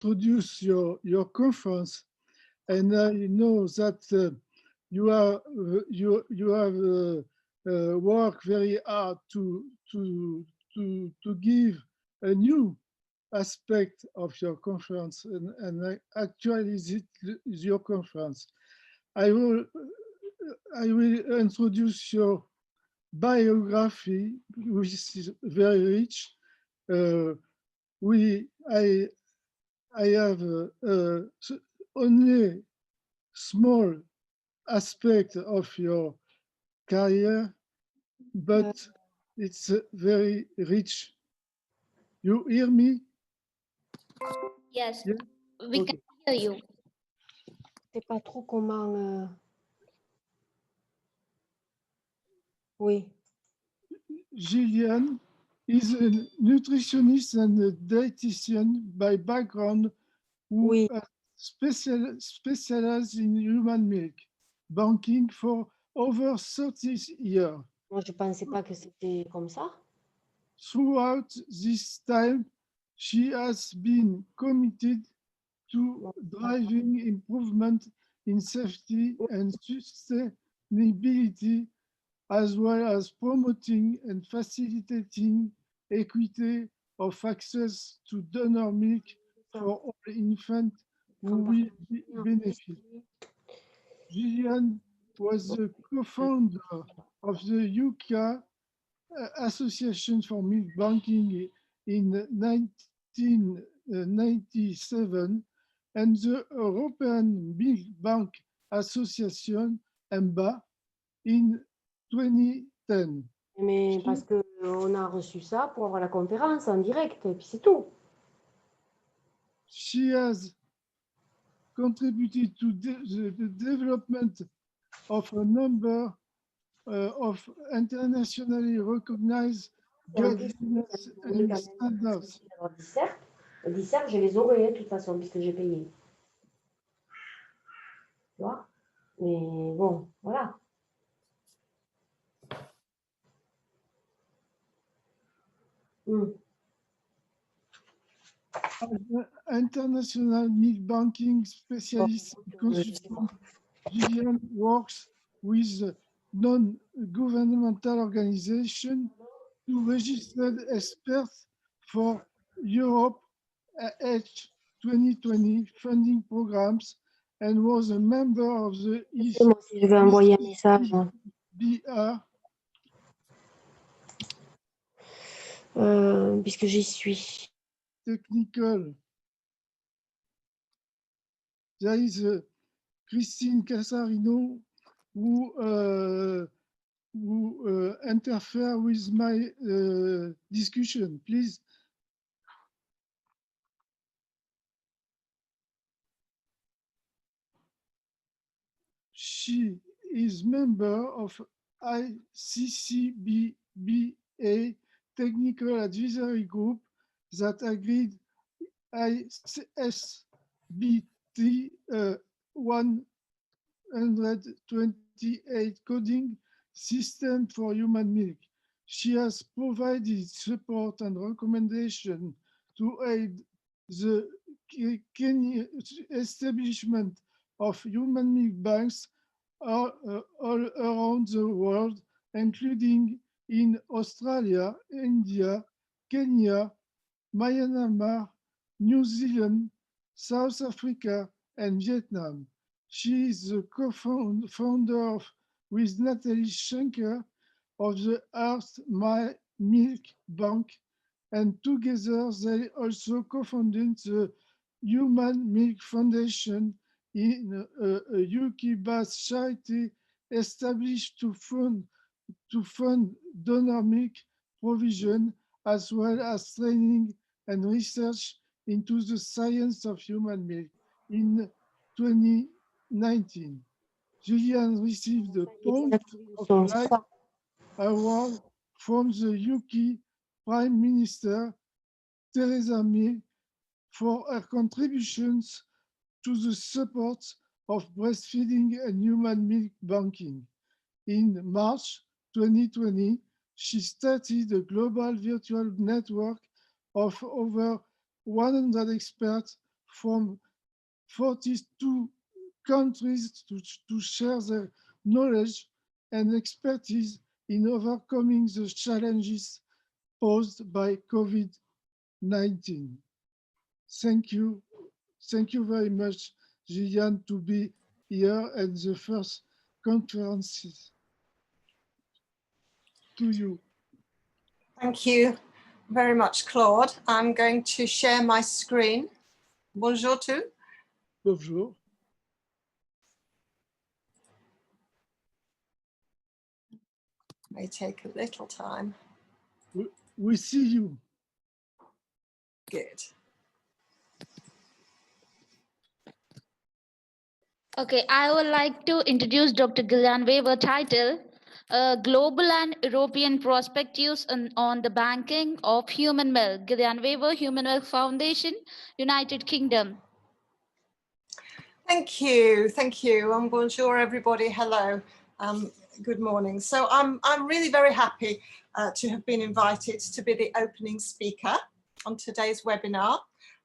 introduce your conference, and I know that you have worked very hard to give a new aspect of your conference and actualize your conference. I will introduce your biography, which is very rich. I have only small aspect of your career, but it's very rich. You hear me? Yes, Yeah? we can hear you. Je sais pas trop comment. Oui. Gillian is a nutritionist and a dietitian by background who specializes in human milk banking for over 30 years. Moi, je pensais pas que c'était comme ça. Throughout this time, she has been committed to driving improvement in safety and sustainability, as well as promoting and facilitating equity of access to donor milk for all infants who will benefit. Gillian was the co-founder of the UK Association for Milk Banking in 1997 and the European Milk Bank Association, EMBA, in 2010. Mais parce qu'on a reçu ça pour avoir la conférence en direct, et puis c'est tout. She has contributed to the development of a number of internationally recognized guidelines and standards. Le dissert, je les aurais de toute façon, puisque j'ai payé. Tu vois? Mais bon, voilà. International milk banking specialist consultant, Gillian works with non-governmental organizations to register experts for Europe H 2020 funding programs and was a member of the Moi aussi, je vais envoyer un message. BR. Puisque j'y suis. Technical. There is Christine Casarino who interfere with my discussion, please. She is member of ICCBA Technical Advisory Group that agreed ISBT 128 coding system for human milk. She has provided support and recommendation to aid the establishment of human milk banks all around the world, including in Australia, India, Kenya, Myanmar, New Zealand, South Africa, and Vietnam. She is the co-founder with Natalie Schenker of the Earth My Milk Bank, and together they also co-founded the Human Milk Foundation, in a UK-based charity established to fund donor milk provision, as well as training and research into the science of human milk in 2019. Gillian received the Point of Light Award from the UK Prime Minister Theresa May for her contributions to the support of breastfeeding and human milk banking. In March 2020, she started a global virtual network of over 100 experts from 42 countries to share their knowledge and expertise in overcoming the challenges posed by COVID-19. Thank you. Thank you very much, Gillian, to be here at the first conferences. To you. Thank you very much, Claude. I'm going to share my screen. Bonjour tout. Bonjour. May take a little time. We see you. Good. Okay, I would like to introduce Dr. Gillian Weaver title, Global and European Perspectives on the Banking of Human Milk. Gillian Weaver, Human Milk Foundation, United Kingdom. Thank you, and bonjour everybody. Hello, good morning. So I'm really very happy to have been invited to be the opening speaker on today's webinar.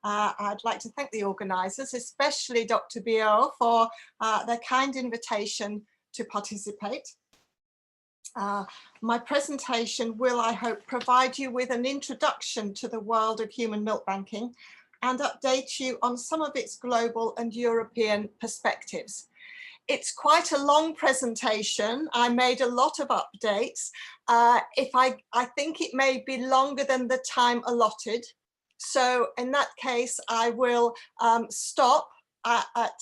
I'd like to thank the organisers, especially Dr. Bio, for their kind invitation to participate. My presentation will, I hope, provide you with an introduction to the world of human milk banking and update you on some of its global and European perspectives. It's quite a long presentation. I made a lot of updates. I think it may be longer than the time allotted. So in that case, I will stop at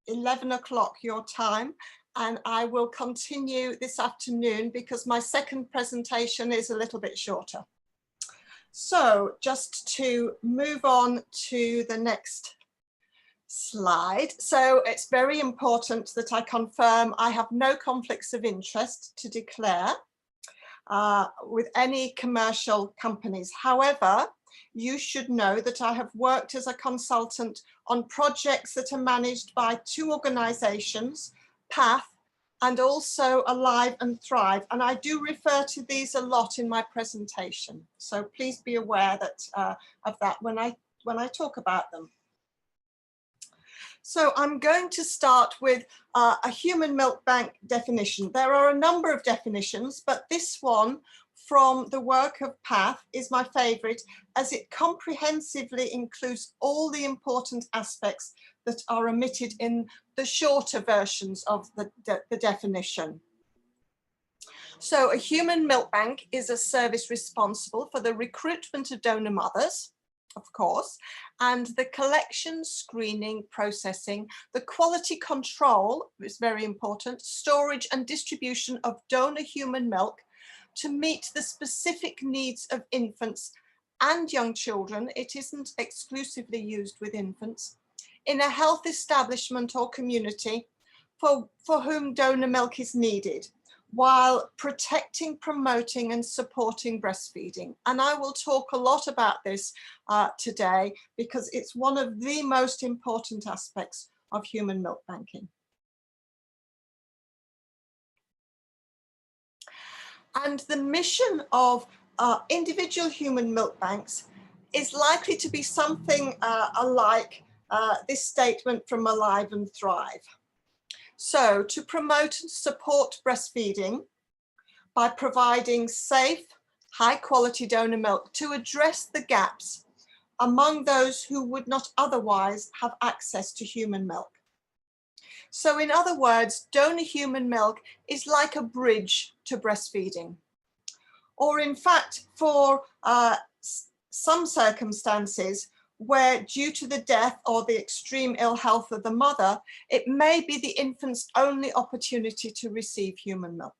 11 o'clock your time, and I will continue this afternoon because my second presentation is a little bit shorter. So just to move on to the next slide. So it's very important that I confirm I have no conflicts of interest to declare with any commercial companies. However, you should know that I have worked as a consultant on projects that are managed by two organizations, PATH and also Alive and Thrive. And I do refer to these a lot in my presentation. So please be aware that, of that when I talk about them. So I'm going to start with a human milk bank definition. There are a number of definitions, but this one from the work of PATH is my favorite, as it comprehensively includes all the important aspects that are omitted in the shorter versions of the definition. So a human milk bank is a service responsible for the recruitment of donor mothers, of course, and the collection, screening, processing, the quality control is very important, storage and distribution of donor human milk to meet the specific needs of infants and young children. It isn't exclusively used with infants, in a health establishment or community for whom donor milk is needed, while protecting, promoting and supporting breastfeeding. And I will talk a lot about this today because it's one of the most important aspects of human milk banking. And the mission of individual human milk banks is likely to be something alike this statement from Alive and Thrive. So to promote and support breastfeeding by providing safe, high quality donor milk to address the gaps among those who would not otherwise have access to human milk. So in other words, donor human milk is like a bridge to breastfeeding. Or in fact, for some circumstances where due to the death or the extreme ill health of the mother, it may be the infant's only opportunity to receive human milk.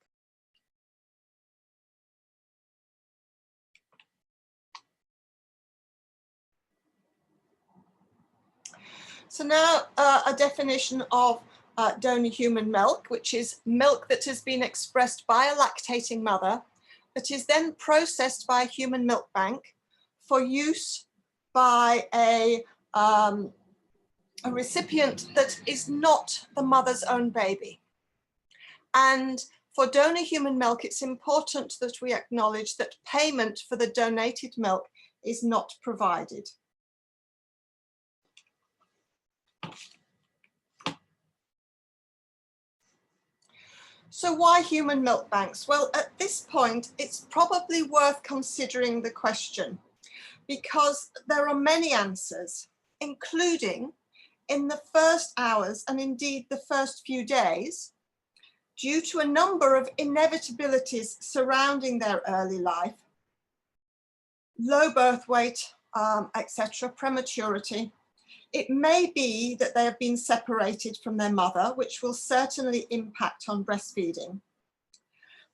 So now a definition of donor human milk, which is milk that has been expressed by a lactating mother that is then processed by a human milk bank for use by a recipient that is not the mother's own baby. And for donor human milk, it's important that we acknowledge that payment for the donated milk is not provided. So why human milk banks? Well, at this point, it's probably worth considering the question because there are many answers, including in the first hours and indeed the first few days, due to a number of inevitabilities surrounding their early life, low birth weight, etc., prematurity. It may be that they have been separated from their mother, which will certainly impact on breastfeeding.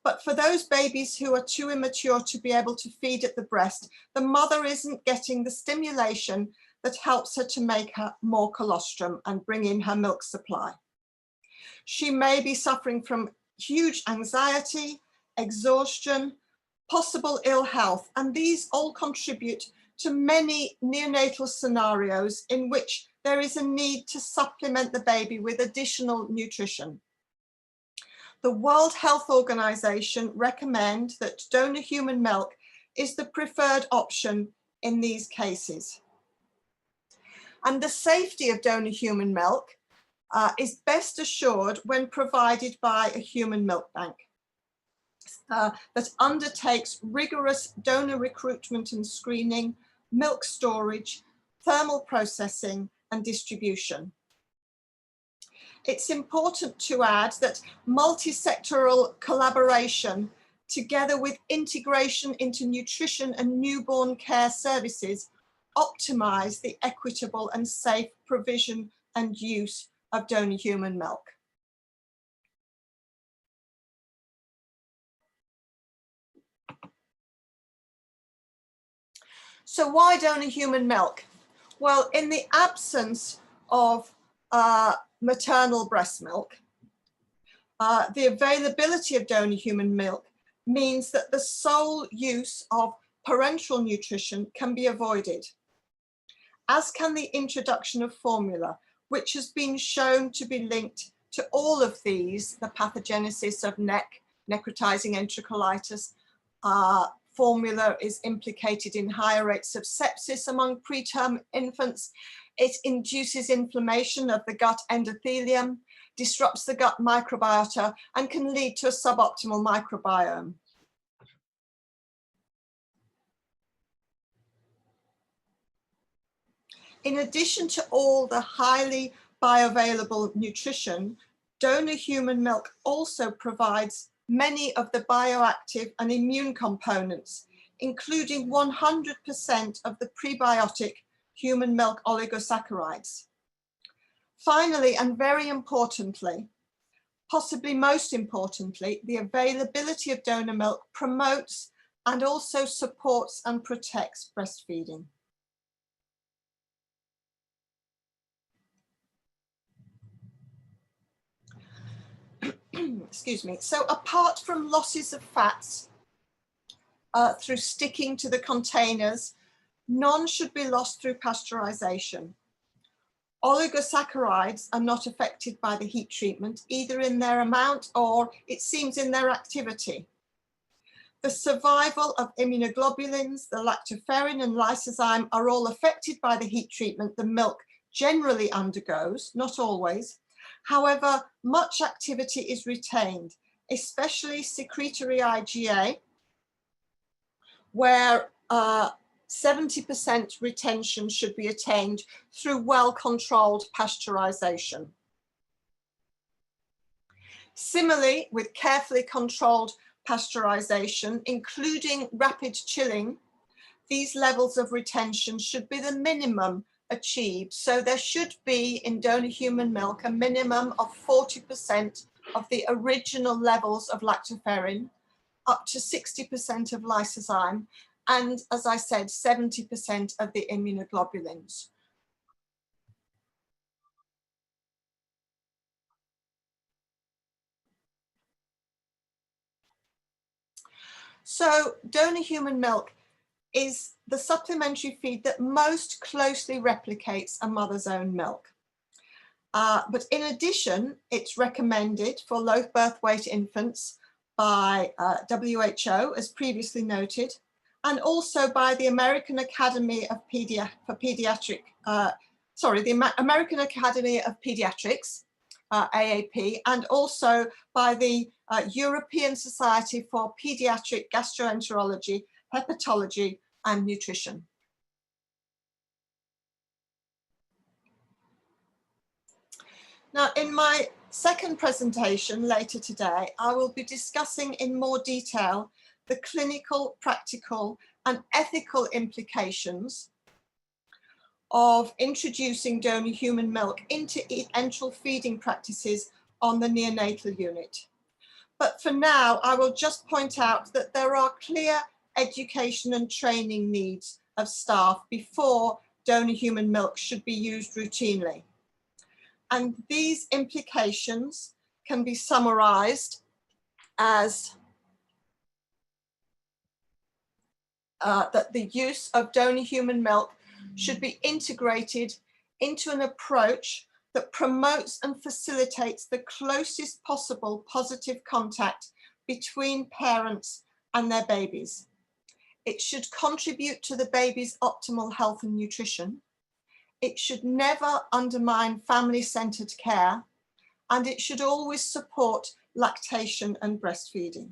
But for those babies who are too immature to be able to feed at the breast, the mother isn't getting the stimulation that helps her to make her more colostrum and bring in her milk supply. She may be suffering from huge anxiety, exhaustion, possible ill health, and these all contribute to many neonatal scenarios in which there is a need to supplement the baby with additional nutrition. The World Health Organization recommend that donor human milk is the preferred option in these cases. And the safety of donor human milk is best assured when provided by a human milk bank that undertakes rigorous donor recruitment and screening, milk storage, thermal processing, and distribution. It's important to add that multi-sectoral collaboration, together with integration into nutrition and newborn care services, optimize the equitable and safe provision and use of donor human milk. So why donor human milk? Well, in the absence of maternal breast milk, the availability of donor human milk means that the sole use of parenteral nutrition can be avoided, as can the introduction of formula, which has been shown to be linked to all of these, the pathogenesis of necrotizing enterocolitis. Formula is implicated in higher rates of sepsis among preterm infants. It induces inflammation of the gut endothelium, disrupts the gut microbiota, and can lead to a suboptimal microbiome. In addition to all the highly bioavailable nutrition, donor human milk also provides many of the bioactive and immune components, including 100% of the prebiotic human milk oligosaccharides. Finally, and very importantly, possibly most importantly, the availability of donor milk promotes and also supports and protects breastfeeding. Excuse me. So apart from losses of fats through sticking to the containers, none should be lost through pasteurization. Oligosaccharides are not affected by the heat treatment, either in their amount or, it seems, in their activity. The survival of immunoglobulins, the lactoferrin and lysozyme are all affected by the heat treatment the milk generally undergoes, not always. However, much activity is retained, especially secretory IgA, where 70% retention should be attained through well-controlled pasteurization. Similarly, with carefully controlled pasteurization, including rapid chilling, these levels of retention should be the minimum achieved. So there should be in donor human milk a minimum of 40% of the original levels of lactoferrin, up to 60% of lysozyme, and as I said, 70% of the immunoglobulins. So donor human milk is the supplementary feed that most closely replicates a mother's own milk. But in addition, it's recommended for low birth weight infants by WHO, as previously noted, and also by the American Academy of American Academy of Pediatrics, AAP, and also by the European Society for Pediatric Gastroenterology, Hepatology and Nutrition. Now, in my second presentation later today, I will be discussing in more detail the clinical, practical and ethical implications of introducing donor human milk into enteral feeding practices on the neonatal unit. But for now, I will just point out that there are clear education and training needs of staff before donor human milk should be used routinely. And these implications can be summarized as that the use of donor human milk should be integrated into an approach that promotes and facilitates the closest possible positive contact between parents and their babies. It should contribute to the baby's optimal health and nutrition. It should never undermine family-centered care, and it should always support lactation and breastfeeding.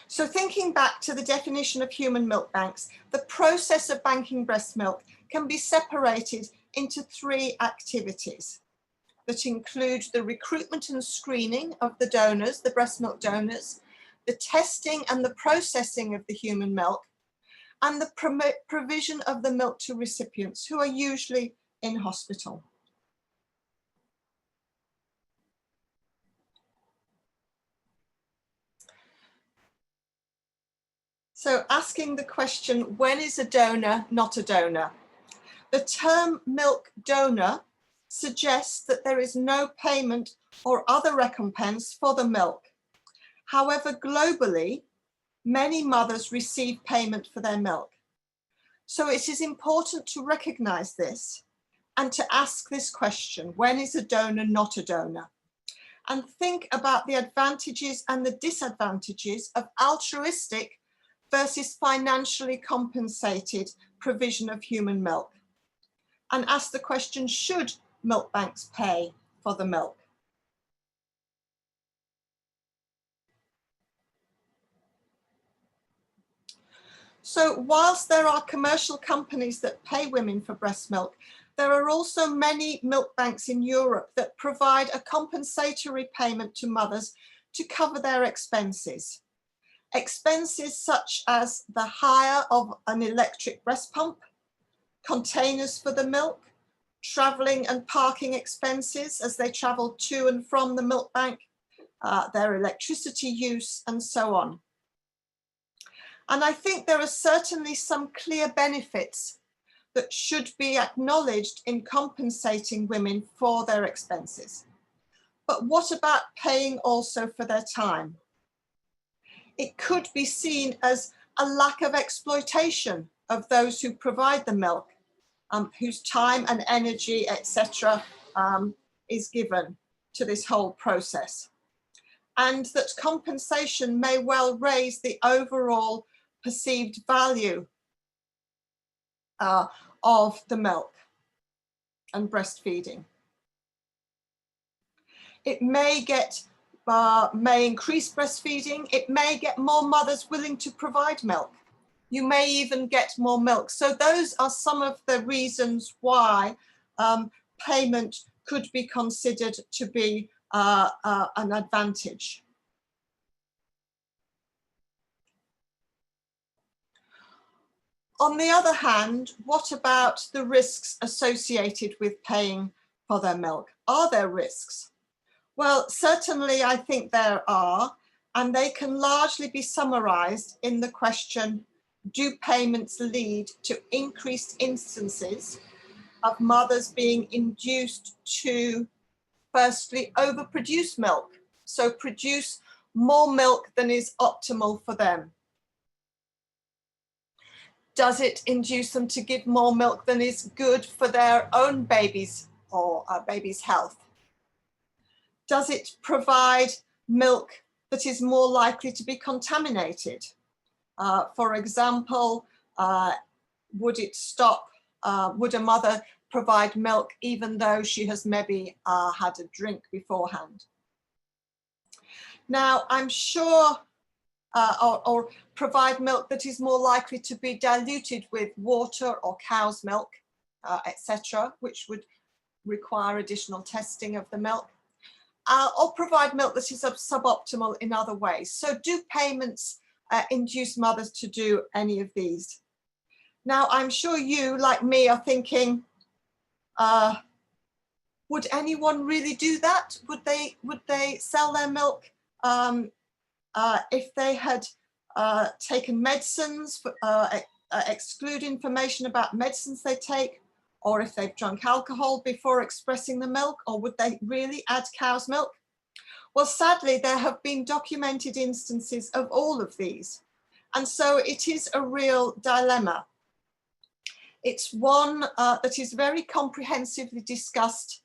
So thinking back to the definition of human milk banks, the process of banking breast milk can be separated into 3 activities that include the recruitment and screening of the donors, the breast milk donors, the testing and the processing of the human milk, and the provision of the milk to recipients who are usually in hospital. So asking the question, when is a donor not a donor? The term milk donor suggests that there is no payment or other recompense for the milk. However, globally, many mothers receive payment for their milk. So it is important to recognize this and to ask this question, when is a donor not a donor? And think about the advantages and the disadvantages of altruistic versus financially compensated provision of human milk. And ask the question, should milk banks pay for the milk? So whilst there are commercial companies that pay women for breast milk, there are also many milk banks in Europe that provide a compensatory payment to mothers to cover their expenses. Expenses such as the hire of an electric breast pump, containers for the milk, traveling and parking expenses as they travel to and from the milk bank, their electricity use, and so on. And I think there are certainly some clear benefits that should be acknowledged in compensating women for their expenses. But what about paying also for their time? It could be seen as a lack of exploitation of those who provide the milk, whose time and energy, etc., is given to this whole process. And that compensation may well raise the overall perceived value of the milk and breastfeeding. It may increase breastfeeding. It may get more mothers willing to provide milk. You may even get more milk. So those are some of the reasons why payment could be considered to be an advantage. On the other hand, what about the risks associated with paying for their milk? Are there risks? Well, certainly I think there are, and they can largely be summarized in the question, do payments lead to increased instances of mothers being induced to, firstly, overproduce milk, so produce more milk than is optimal for them? Does it induce them to give more milk than is good for their own babies or baby's health? Does it provide milk that is more likely to be contaminated? For example, would it stop? Would a mother provide milk even though she has maybe had a drink beforehand? Now, I'm sure, or provide milk that is more likely to be diluted with water or cow's milk, etc., which would require additional testing of the milk, or provide milk that is suboptimal in other ways. So do payments induce mothers to do any of these? Now, I'm sure you, like me, are thinking, would anyone really do that? Would they sell their milk if they had taken medicines, exclude information about medicines they take, or if they've drunk alcohol before expressing the milk, or would they really add cow's milk? Well, sadly, there have been documented instances of all of these. And so it is a real dilemma. It's one that is very comprehensively discussed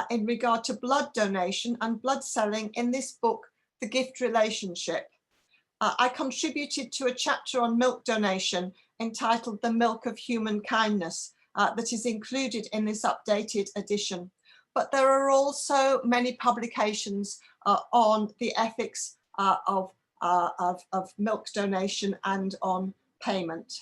in regard to blood donation and blood selling in this book, The Gift Relationship. I contributed to a chapter on milk donation entitled The Milk of Human Kindness that is included in this updated edition. But there are also many publications on the ethics of milk donation and on payment.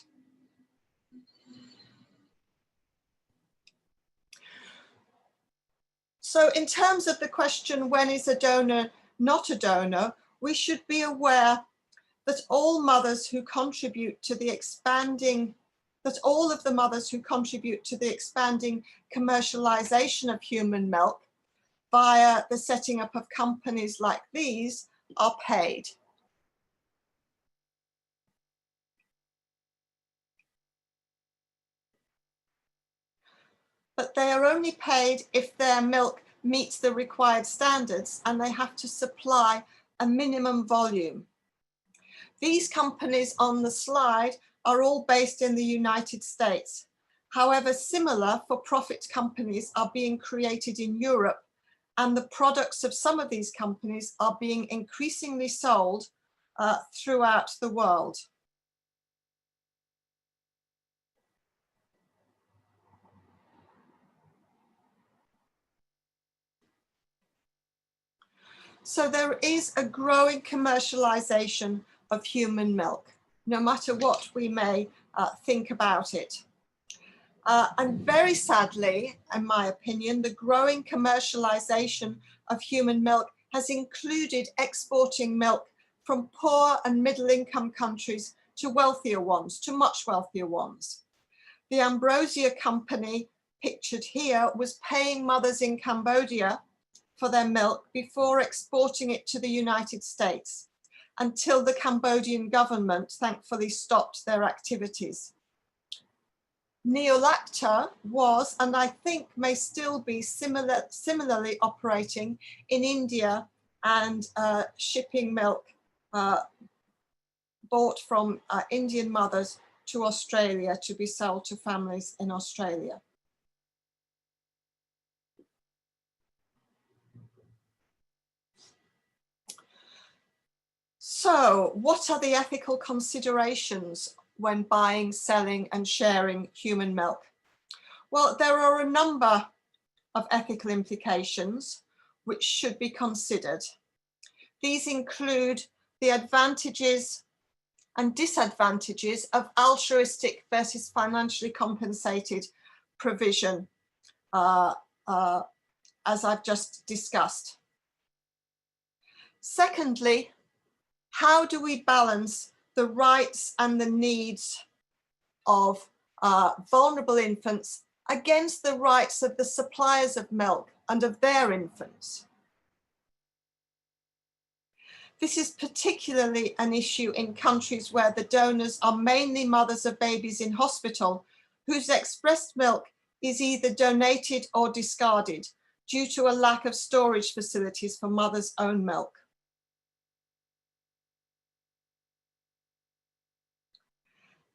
So in terms of the question, when is a donor not a donor, we should be aware that all mothers who contribute to the expanding, that all of the mothers who contribute to the expanding commercialization of human milk via the setting up of companies like these are paid. But they are only paid if their milk meets the required standards and they have to supply a minimum volume. These companies on the slide are all based in the United States. However, similar for-profit companies are being created in Europe, and the products of some of these companies are being increasingly sold throughout the world. So there is a growing commercialization of human milk, no matter what we may think about it. And very sadly, in my opinion, the growing commercialization of human milk has included exporting milk from poor and middle-income countries to wealthier ones, to much wealthier ones. The Ambrosia company pictured here was paying mothers in Cambodia for their milk before exporting it to the United States, until the Cambodian government thankfully stopped their activities. Neolacta was, and I think may still be, similarly operating in India and shipping milk bought from Indian mothers to Australia to be sold to families in Australia. So, what are the ethical considerations when buying, selling, and sharing human milk? Well, there are a number of ethical implications which should be considered. These include the advantages and disadvantages of altruistic versus financially compensated provision, as I've just discussed. Secondly, how do we balance the rights and the needs of vulnerable infants against the rights of the suppliers of milk and of their infants? This is particularly an issue in countries where the donors are mainly mothers of babies in hospital whose expressed milk is either donated or discarded due to a lack of storage facilities for mother's own milk.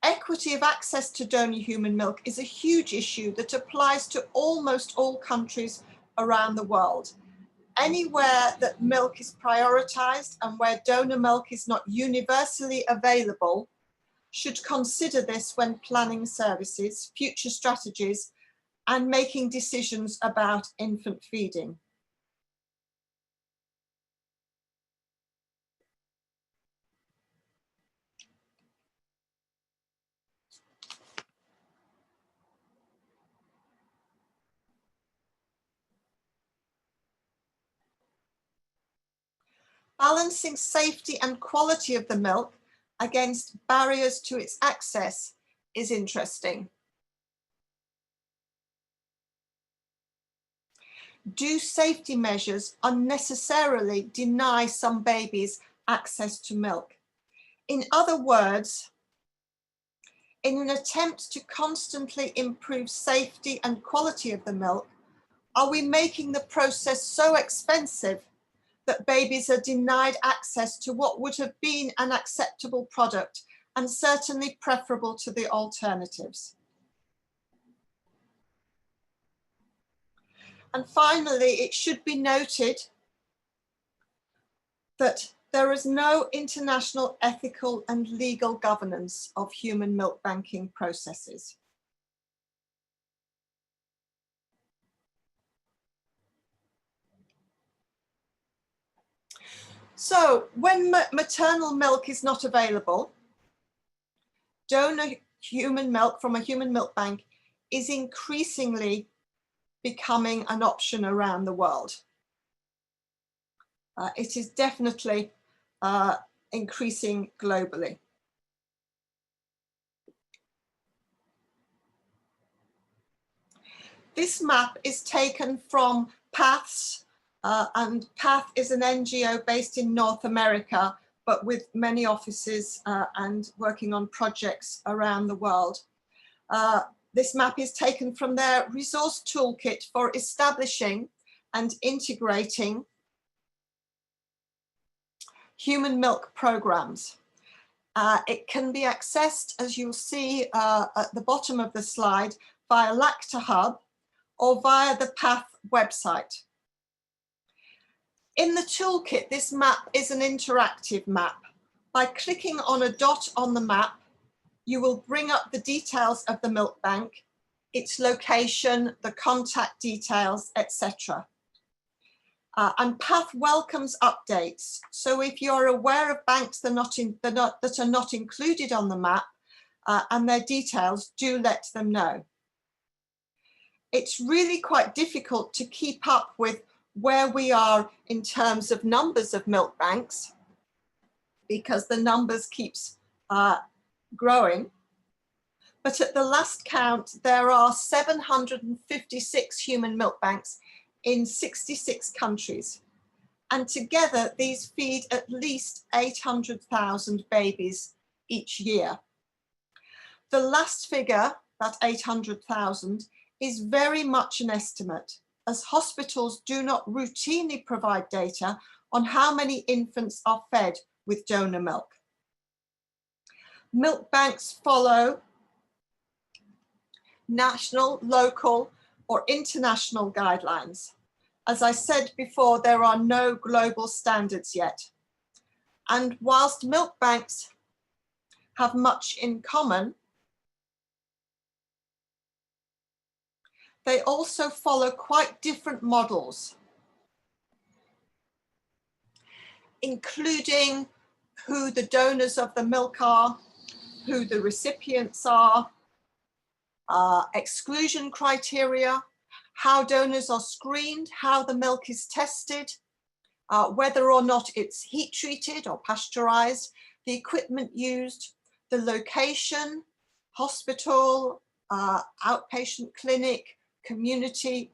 Equity of access to donor human milk is a huge issue that applies to almost all countries around the world. Anywhere that milk is prioritized and where donor milk is not universally available, should consider this when planning services, future strategies, and making decisions about infant feeding. Balancing safety and quality of the milk against barriers to its access is interesting. Do safety measures unnecessarily deny some babies access to milk? In other words, in an attempt to constantly improve safety and quality of the milk, are we making the process so expensive that babies are denied access to what would have been an acceptable product and certainly preferable to the alternatives? And finally, it should be noted that there is no international ethical and legal governance of human milk banking processes. So when maternal milk is not available, donor human milk from a human milk bank is increasingly becoming an option around the world. It is definitely increasing globally. This map is taken from PATHS, and PATH is an NGO based in North America, but with many offices and working on projects around the world. This map is taken from their resource toolkit for establishing and integrating human milk programs. It can be accessed, as you'll see at the bottom of the slide, via Lacta Hub or via the PATH website. In the toolkit, this map is an interactive map. By clicking on a dot on the map, you will bring up the details of the milk bank, its location, the contact details, etc. And PATH welcomes updates. So if you're aware of banks that are not included on the map and their details, do let them know. It's really quite difficult to keep up with where we are in terms of numbers of milk banks because the numbers keeps growing. But at the last count, there are 756 human milk banks in 66 countries. And together, these feed at least 800,000 babies each year. The last figure, that 800,000, is very much an estimate, as hospitals do not routinely provide data on how many infants are fed with donor milk. Milk banks follow national, local, or international guidelines. As I said before, there are no global standards yet. And whilst milk banks have much in common, they also follow quite different models, including who the donors of the milk are, who the recipients are, exclusion criteria, how donors are screened, how the milk is tested, whether or not it's heat treated or pasteurized, the equipment used, the location, hospital, outpatient clinic, community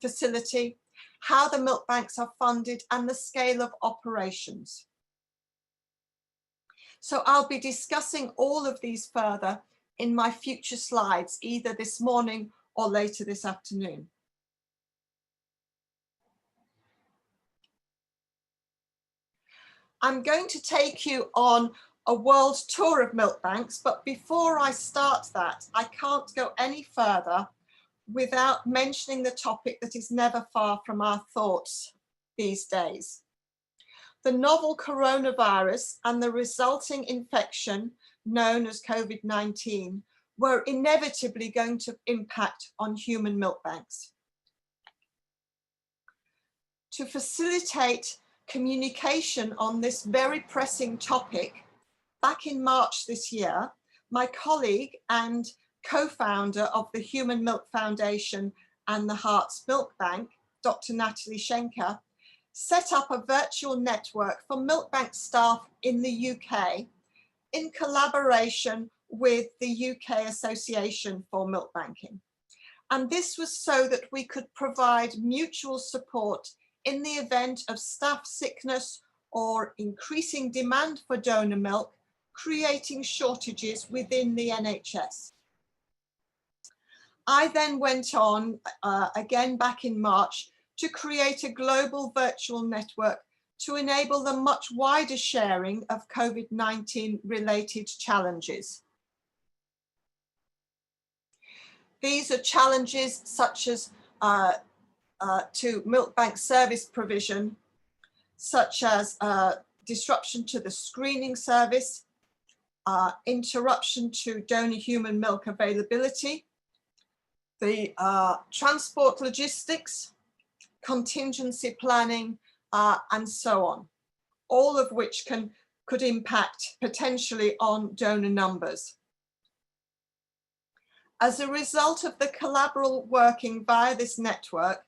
facility, how the milk banks are funded, and the scale of operations. So I'll be discussing all of these further in my future slides, either this morning or later this afternoon. I'm going to take you on a world tour of milk banks, but before I start that, I can't go any further without mentioning the topic that is never far from our thoughts these days. The novel coronavirus and the resulting infection known as COVID-19 were inevitably going to impact on human milk banks. To facilitate communication on this very pressing topic, back in March this year, my colleague and co-founder of the Human Milk Foundation and the Hearts Milk Bank, Dr. Natalie Schenker, set up a virtual network for milk bank staff in the UK in collaboration with the UK Association for Milk Banking. And this was so that we could provide mutual support in the event of staff sickness or increasing demand for donor milk, creating shortages within the NHS. I then went on, again back in March, to create a global virtual network to enable the much wider sharing of COVID-19 related challenges. These are challenges such as to milk bank service provision, such as disruption to the screening service, interruption to donor human milk availability, the transport logistics, contingency planning, and so on, all of which could impact potentially on donor numbers. As a result of the collaborative working via this network,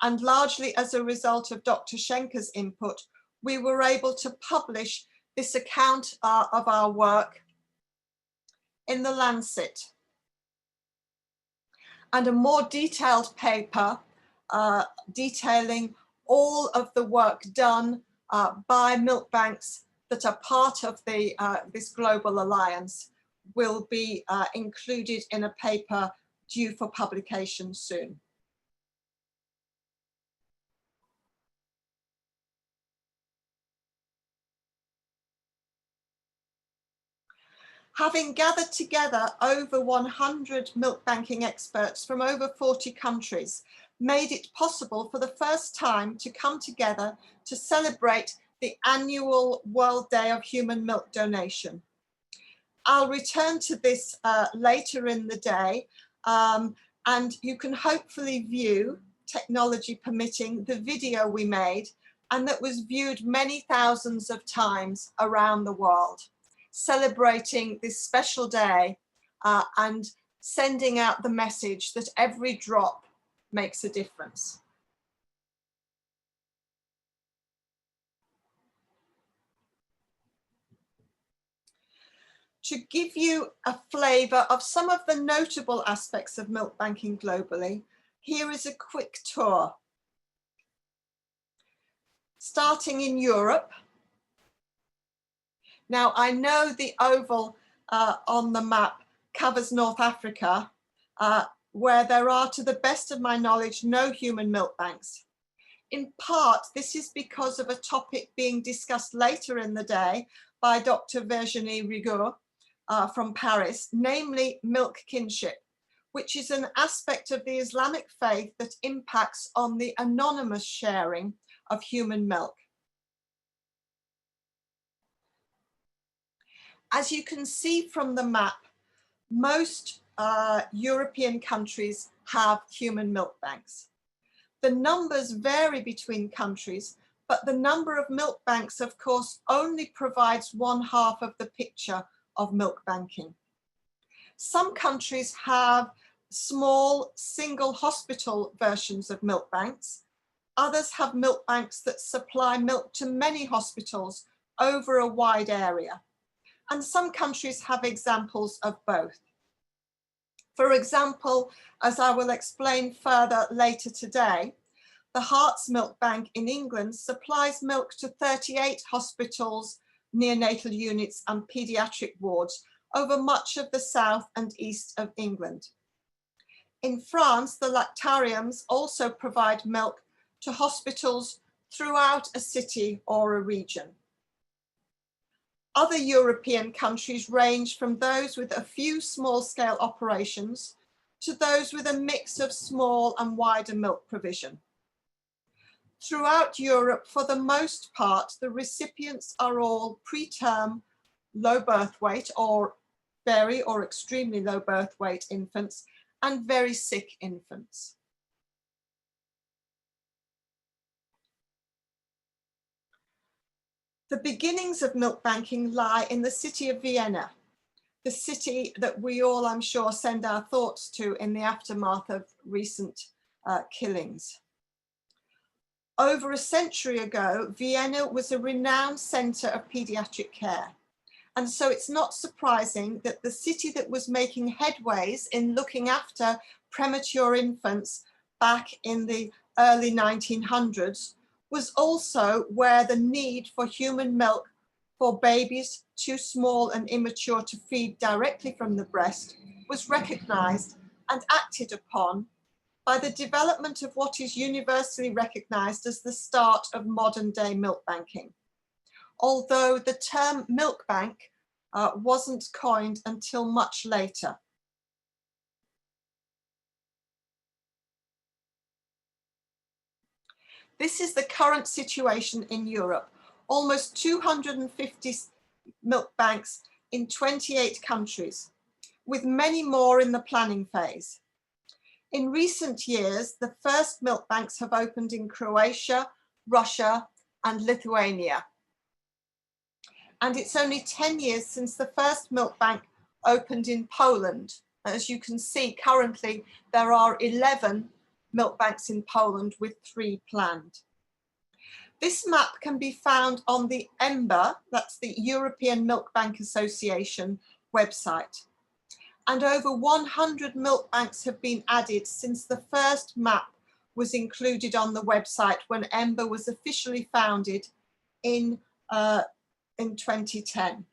and largely as a result of Dr. Schenker's input, we were able to publish this account of our work in the Lancet. And a more detailed paper detailing all of the work done by milk banks that are part of this global alliance will be included in a paper due for publication soon. Having gathered together over 100 milk banking experts from over 40 countries, made it possible for the first time to come together to celebrate the annual World Day of Human Milk Donation. I'll return to this later in the day, and you can hopefully view, technology permitting, the video we made, and that was viewed many thousands of times around the world, celebrating this special day and sending out the message that every drop makes a difference. To give you a flavour of some of the notable aspects of milk banking globally, here is a quick tour. Starting in Europe. Now, I know the oval on the map covers North Africa, where there are, to the best of my knowledge, no human milk banks. In part, this is because of a topic being discussed later in the day by Dr. Virginie Rigaud from Paris, namely milk kinship, which is an aspect of the Islamic faith that impacts on the anonymous sharing of human milk. As you can see from the map, most European countries have human milk banks. The numbers vary between countries, but the number of milk banks, of course, only provides one half of the picture of milk banking. Some countries have small single hospital versions of milk banks. Others have milk banks that supply milk to many hospitals over a wide area. And some countries have examples of both. For example, as I will explain further later today, the Hearts Milk Bank in England supplies milk to 38 hospitals, neonatal units and paediatric wards over much of the south and east of England. In France, the lactariums also provide milk to hospitals throughout a city or a region. Other European countries range from those with a few small-scale operations to those with a mix of small and wider milk provision. Throughout Europe, for the most part, the recipients are all preterm low birth weight or very or extremely low birth weight infants, and very sick infants. The beginnings of milk banking lie in the city of Vienna, the city that we all, I'm sure, send our thoughts to in the aftermath of recent killings. Over a century ago, Vienna was a renowned centre of paediatric care. And so it's not surprising that the city that was making headways in looking after premature infants back in the early 1900s was also where the need for human milk for babies too small and immature to feed directly from the breast was recognised and acted upon by the development of what is universally recognised as the start of modern day milk banking. Although the term milk bank wasn't coined until much later. This is the current situation in Europe. Almost 250 milk banks in 28 countries, with many more in the planning phase. In recent years, the first milk banks have opened in Croatia, Russia, and Lithuania. And it's only 10 years since the first milk bank opened in Poland. As you can see, currently there are 11 milk banks in Poland with 3 planned. This map can be found on the EMBA, that's the European Milk Bank Association website. And over 100 milk banks have been added since the first map was included on the website when EMBA was officially founded in 2010.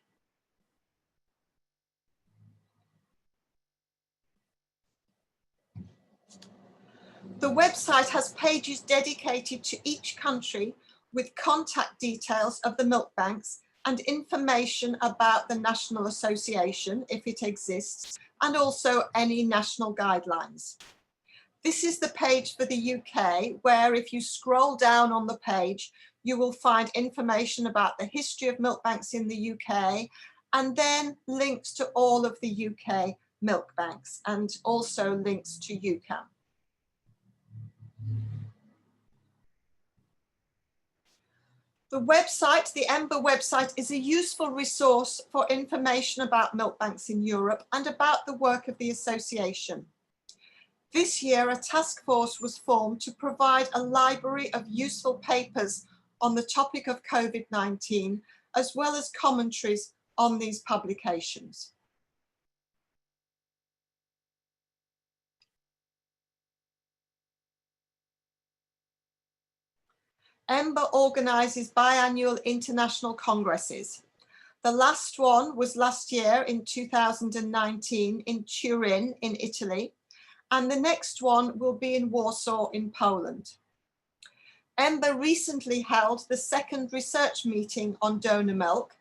The website has pages dedicated to each country with contact details of the milk banks and information about the National Association, if it exists, and also any national guidelines. This is the page for the UK, where if you scroll down on the page, you will find information about the history of milk banks in the UK, and then links to all of the UK milk banks, and also links to UCAM. The website, the EMBA website, is a useful resource for information about milk banks in Europe and about the work of the association. This year, a task force was formed to provide a library of useful papers on the topic of COVID-19, as well as commentaries on these publications. EMBA organises biannual international congresses. The last one was last year in 2019 in Turin in Italy, and the next one will be in Warsaw in Poland. EMBA recently held the second research meeting on donor milk,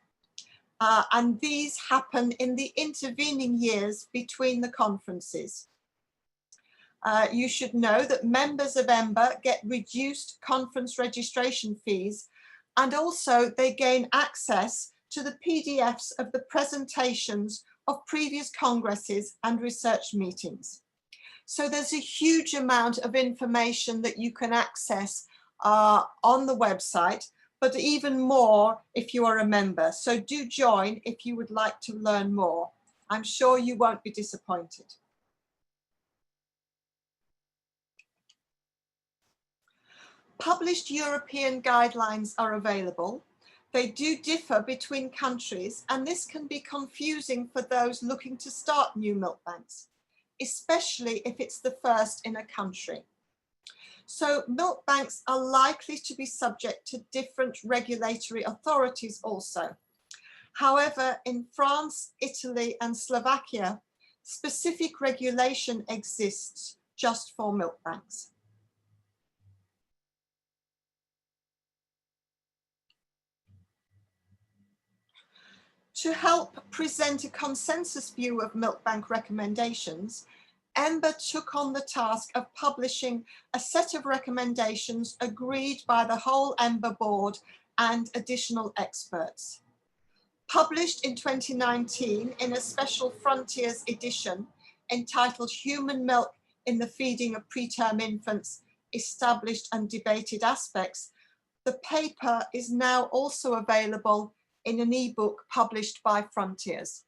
and these happen in the intervening years between the conferences. You should know that members of EMBA get reduced conference registration fees, and also they gain access to the PDFs of the presentations of previous congresses and research meetings. So there's a huge amount of information that you can access on the website, but even more if you are a member. So do join if you would like to learn more. I'm sure you won't be disappointed. Published European guidelines are available. They do differ between countries, and this can be confusing for those looking to start new milk banks, especially if it's the first in a country. So milk banks are likely to be subject to different regulatory authorities also. However, in France, Italy, and Slovakia, specific regulation exists just for milk banks. To help present a consensus view of milk bank recommendations, EMBA took on the task of publishing a set of recommendations agreed by the whole EMBA board and additional experts. Published in 2019 in a special Frontiers edition entitled Human Milk in the Feeding of Preterm Infants, Established and Debated Aspects, the paper is now also available in an ebook published by Frontiers.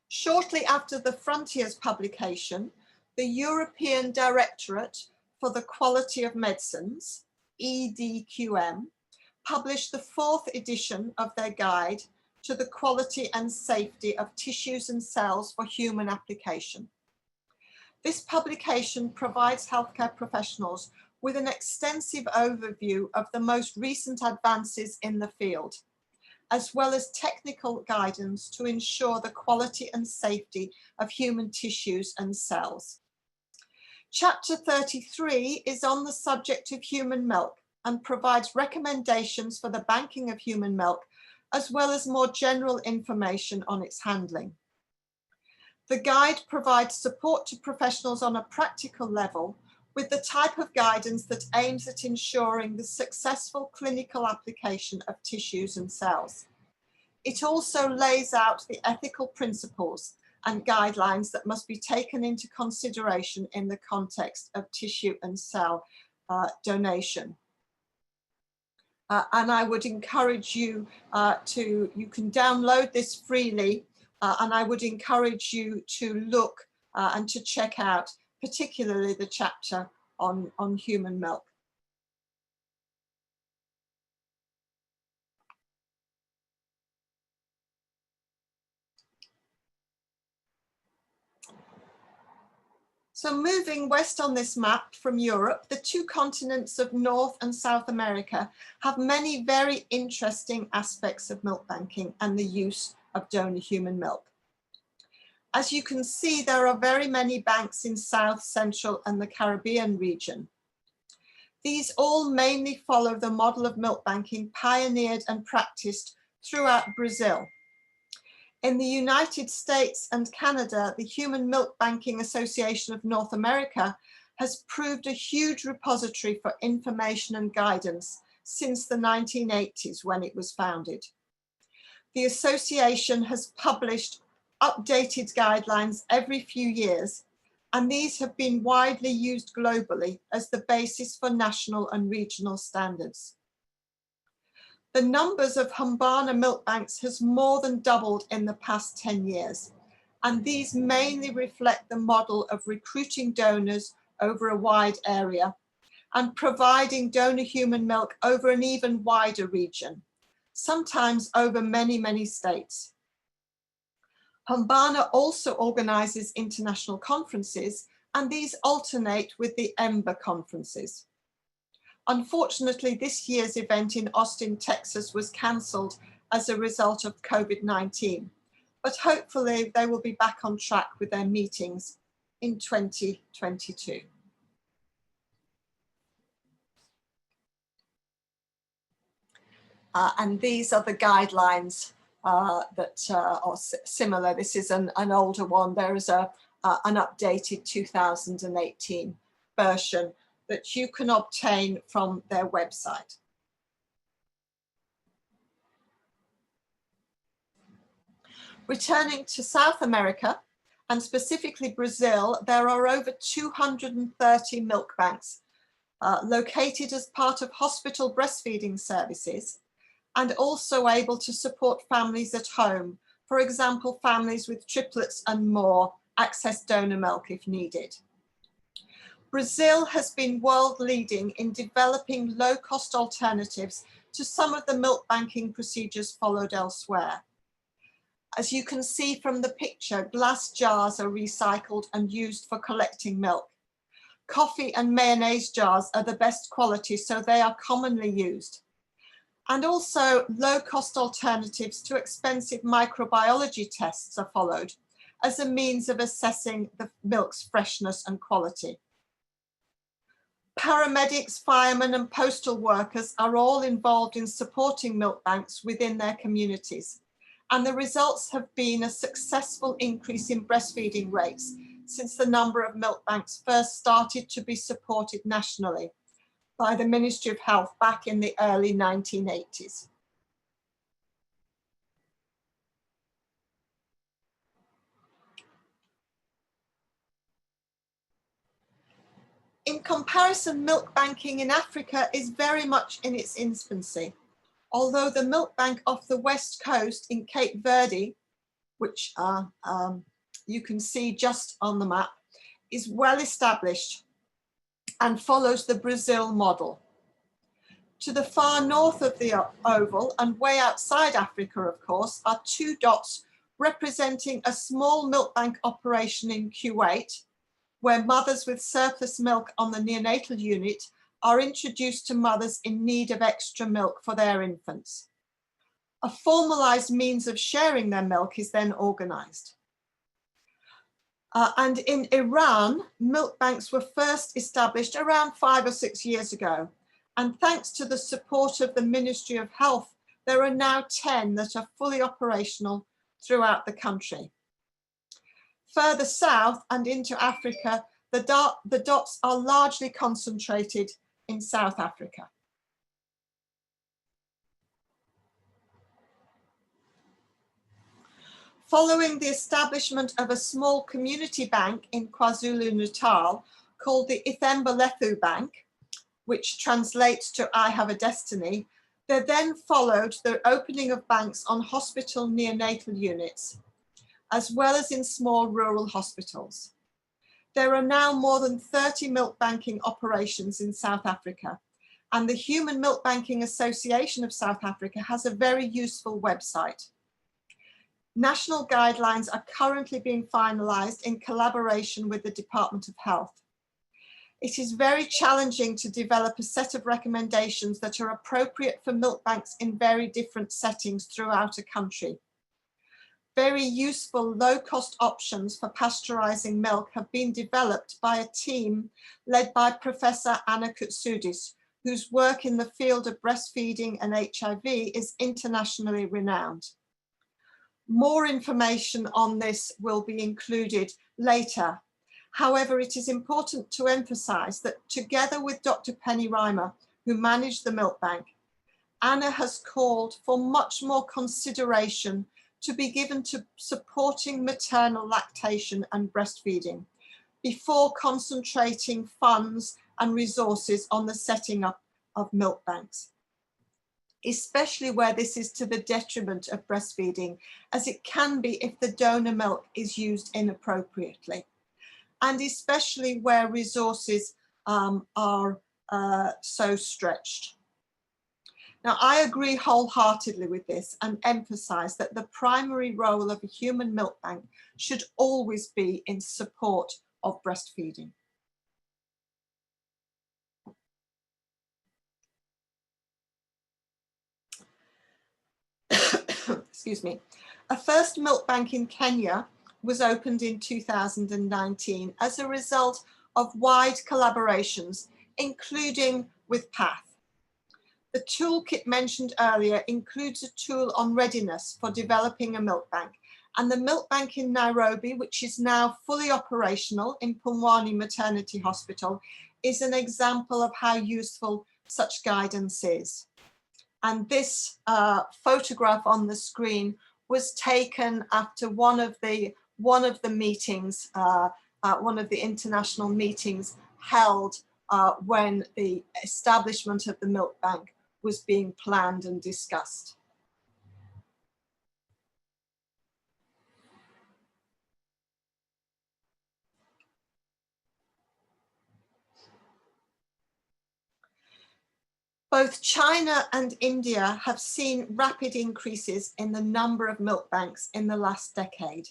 Shortly after the Frontiers publication, the European Directorate for the Quality of Medicines, EDQM, published the 4th edition of their guide to the quality and safety of tissues and cells for human application. This publication provides healthcare professionals with an extensive overview of the most recent advances in the field, as well as technical guidance to ensure the quality and safety of human tissues and cells. Chapter 33 is on the subject of human milk and provides recommendations for the banking of human milk, as well as more general information on its handling. The guide provides support to professionals on a practical level with the type of guidance that aims at ensuring the successful clinical application of tissues and cells. It also lays out the ethical principles and guidelines that must be taken into consideration in the context of tissue and cell donation. And I would encourage you you can download this freely, and I would encourage you to look and to check out particularly the chapter on human milk. So moving west on this map from Europe, the 2 continents of North and South America have many very interesting aspects of milk banking and the use of donor human milk. As you can see, there are very many banks in South, Central and the Caribbean region. These all mainly follow the model of milk banking pioneered and practiced throughout Brazil. In the United States and Canada, the Human Milk Banking Association of North America has proved a huge repository for information and guidance since the 1980s when it was founded. The association has published updated guidelines every few years, and these have been widely used globally as the basis for national and regional standards. The numbers of Humbana milk banks has more than doubled in the past 10 years, and these mainly reflect the model of recruiting donors over a wide area and providing donor human milk over an even wider region, sometimes over many, many states. Humbana also organizes international conferences, and these alternate with the EMBA conferences. Unfortunately, this year's event in Austin, Texas was cancelled as a result of COVID-19, but hopefully they will be back on track with their meetings in 2022. And these are the guidelines that are similar. This is an older one. There is an updated 2018 version that you can obtain from their website. Returning to South America, and specifically Brazil, there are over 230 milk banks located as part of hospital breastfeeding services, and also able to support families at home. For example, families with triplets and more access donor milk if needed. Brazil has been world leading in developing low-cost alternatives to some of the milk banking procedures followed elsewhere. As you can see from the picture, glass jars are recycled and used for collecting milk. Coffee and mayonnaise jars are the best quality, so they are commonly used. And also low-cost alternatives to expensive microbiology tests are followed as a means of assessing the milk's freshness and quality. Paramedics, firemen and postal workers are all involved in supporting milk banks within their communities. And the results have been a successful increase in breastfeeding rates since the number of milk banks first started to be supported nationally by the Ministry of Health back in the early 1980s. In comparison, milk banking in Africa is very much in its infancy. Although the milk bank off the west coast in Cape Verde, which you can see just on the map, is well established and follows the Brazil model. To the far north of the oval and way outside Africa, of course, are two dots representing a small milk bank operation in Kuwait, where mothers with surplus milk on the neonatal unit are introduced to mothers in need of extra milk for their infants. A formalized means of sharing their milk is then organized. And in Iran, milk banks were first established around 5 or 6 years ago. And thanks to the support of the Ministry of Health, there are now 10 that are fully operational throughout the country. Further south and into Africa, the dots are largely concentrated in South Africa. Following the establishment of a small community bank in KwaZulu-Natal called the Ithemba Bank, which translates to I Have a Destiny, there then followed the opening of banks on hospital neonatal units, as well as in small rural hospitals. There are now more than 30 milk banking operations in South Africa, and the Human Milk Banking Association of South Africa has a very useful website. National guidelines are currently being finalized in collaboration with the Department of Health. It is very challenging to develop a set of recommendations that are appropriate for milk banks in very different settings throughout a country. Very useful low-cost options for pasteurizing milk have been developed by a team led by Professor Anna Kutsoudis, whose work in the field of breastfeeding and HIV is internationally renowned. More information on this will be included later. However, it is important to emphasize that together with Dr. Penny Reimer, who managed the milk bank, Anna has called for much more consideration to be given to supporting maternal lactation and breastfeeding before concentrating funds and resources on the setting up of milk banks, especially where this is to the detriment of breastfeeding, as it can be if the donor milk is used inappropriately, and especially where resources are so stretched. Now, I agree wholeheartedly with this and emphasize that the primary role of a human milk bank should always be in support of breastfeeding. Excuse me. A first milk bank in Kenya was opened in 2019 as a result of wide collaborations, including with PATH. The toolkit mentioned earlier includes a tool on readiness for developing a milk bank, and the milk bank in Nairobi, which is now fully operational in Pumwani Maternity Hospital, is an example of how useful such guidance is. And this photograph on the screen was taken after one of the meetings, one of the international meetings held when the establishment of the milk bank was being planned and discussed. Both China and India have seen rapid increases in the number of milk banks in the last decade.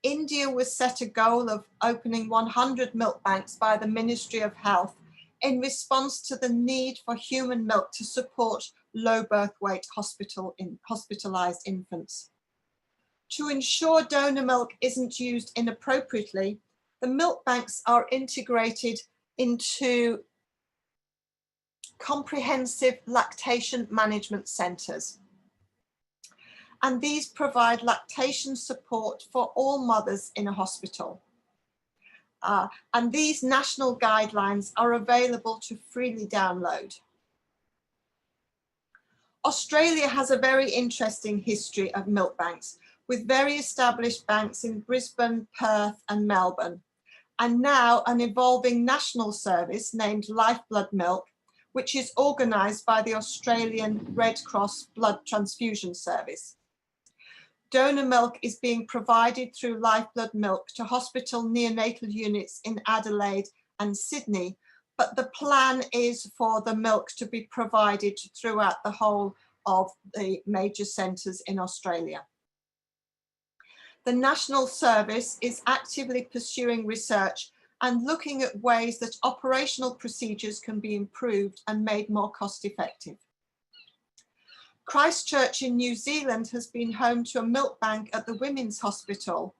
India was set a goal of opening 100 milk banks by the Ministry of Health in response to the need for human milk to support low birth weight hospitalized infants. To ensure donor milk isn't used inappropriately, the milk banks are integrated into comprehensive lactation management centres. And these provide lactation support for all mothers in a hospital. And these national guidelines are available to freely download. Australia has a very interesting history of milk banks, with very established banks in Brisbane, Perth and Melbourne, and now an evolving national service named Lifeblood Milk, which is organised by the Australian Red Cross Blood Transfusion Service. Donor milk is being provided through Lifeblood Milk to hospital neonatal units in Adelaide and Sydney, but the plan is for the milk to be provided throughout the whole of the major centres in Australia. The National Service is actively pursuing research and looking at ways that operational procedures can be improved and made more cost-effective. Christchurch in New Zealand has been home to a milk bank at the Women's Hospital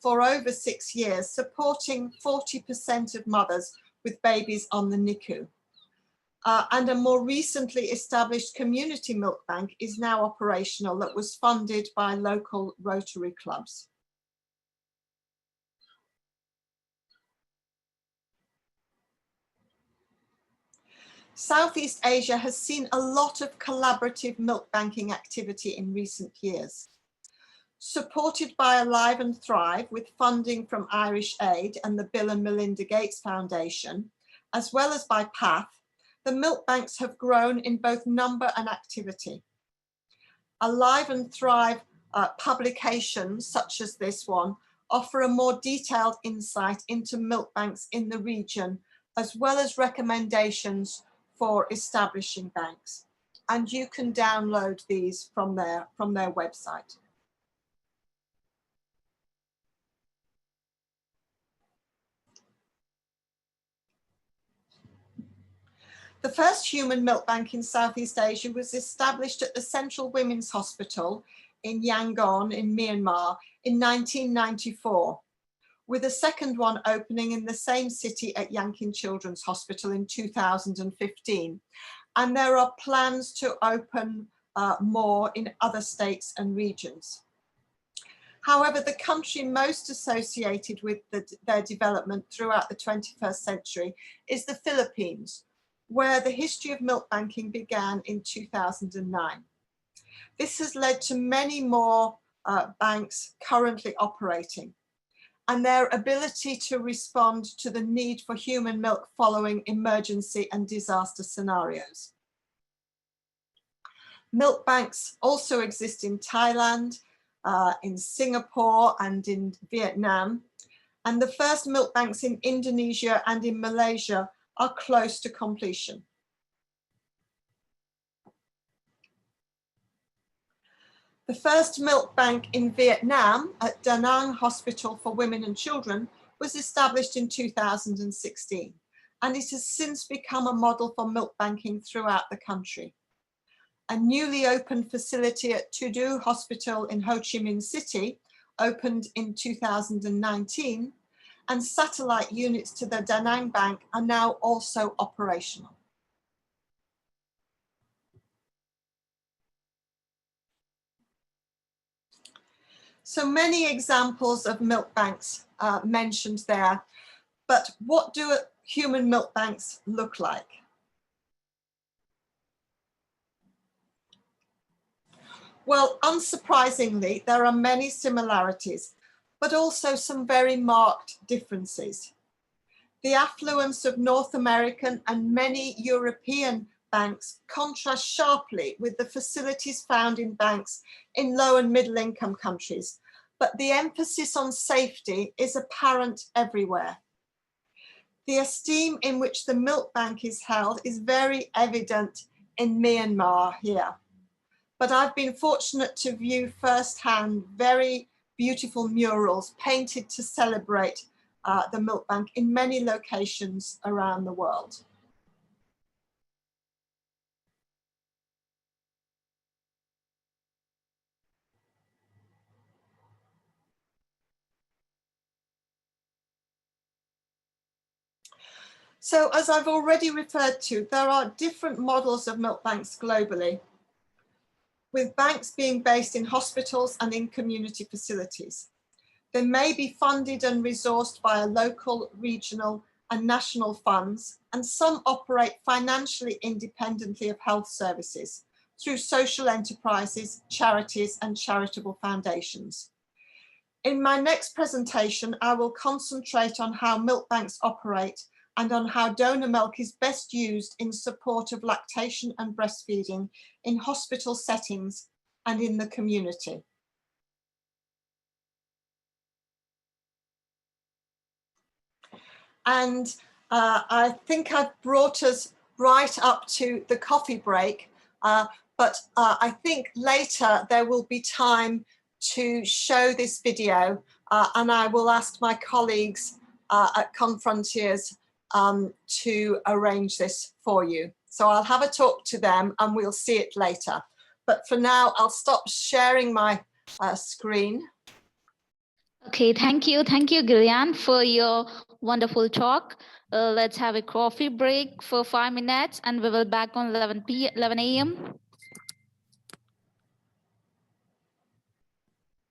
for over 6 years, supporting 40% of mothers with babies on the NICU. And a more recently established community milk bank is now operational, that was funded by local Rotary clubs. Southeast Asia has seen a lot of collaborative milk banking activity in recent years. Supported by Alive and Thrive with funding from Irish Aid and the Bill and Melinda Gates Foundation, as well as by PATH, the milk banks have grown in both number and activity. Alive and Thrive publications, such as this one, offer a more detailed insight into milk banks in the region, as well as recommendations for establishing banks. And you can download these from their website. The first human milk bank in Southeast Asia was established at the Central Women's Hospital in Yangon in Myanmar in 1994, with a second one opening in the same city at Yankin Children's Hospital in 2015. And there are plans to open more in other states and regions. However, the country most associated with their development throughout the 21st century is the Philippines, where the history of milk banking began in 2009. This has led to many more banks currently operating, and their ability to respond to the need for human milk following emergency and disaster scenarios. Milk banks also exist in Thailand, in Singapore and in Vietnam, and the first milk banks in Indonesia and in Malaysia are close to completion. The first milk bank in Vietnam at Da Nang Hospital for Women and Children was established in 2016, and it has since become a model for milk banking throughout the country. A newly opened facility at Tu Du Hospital in Ho Chi Minh City opened in 2019, and satellite units to the Da Nang Bank are now also operational. So many examples of milk banks mentioned there, but what do human milk banks look like? Well, unsurprisingly, there are many similarities, but also some very marked differences. The affluence of North American and many European banks contrast sharply with the facilities found in banks in low and middle income countries, but the emphasis on safety is apparent everywhere. The esteem in which the milk bank is held is very evident in Myanmar here. But I've been fortunate to view firsthand very beautiful murals painted to celebrate the milk bank in many locations around the world. So as I've already referred to, there are different models of milk banks globally, with banks being based in hospitals and in community facilities. They may be funded and resourced via local, regional and national funds, and some operate financially independently of health services through social enterprises, charities and charitable foundations. In my next presentation, I will concentrate on how milk banks operate and on how donor milk is best used in support of lactation and breastfeeding in hospital settings and in the community. And I think I've brought us right up to the coffee break, but I think later there will be time to show this video, and I will ask my colleagues at Confrontiers to arrange this for you. So I'll have a talk to them and we'll see it later. But for now, I'll stop sharing my screen. Okay, thank you, Gillian, for your wonderful talk. Let's have a coffee break for 5 minutes, and we will back on 11 a.m.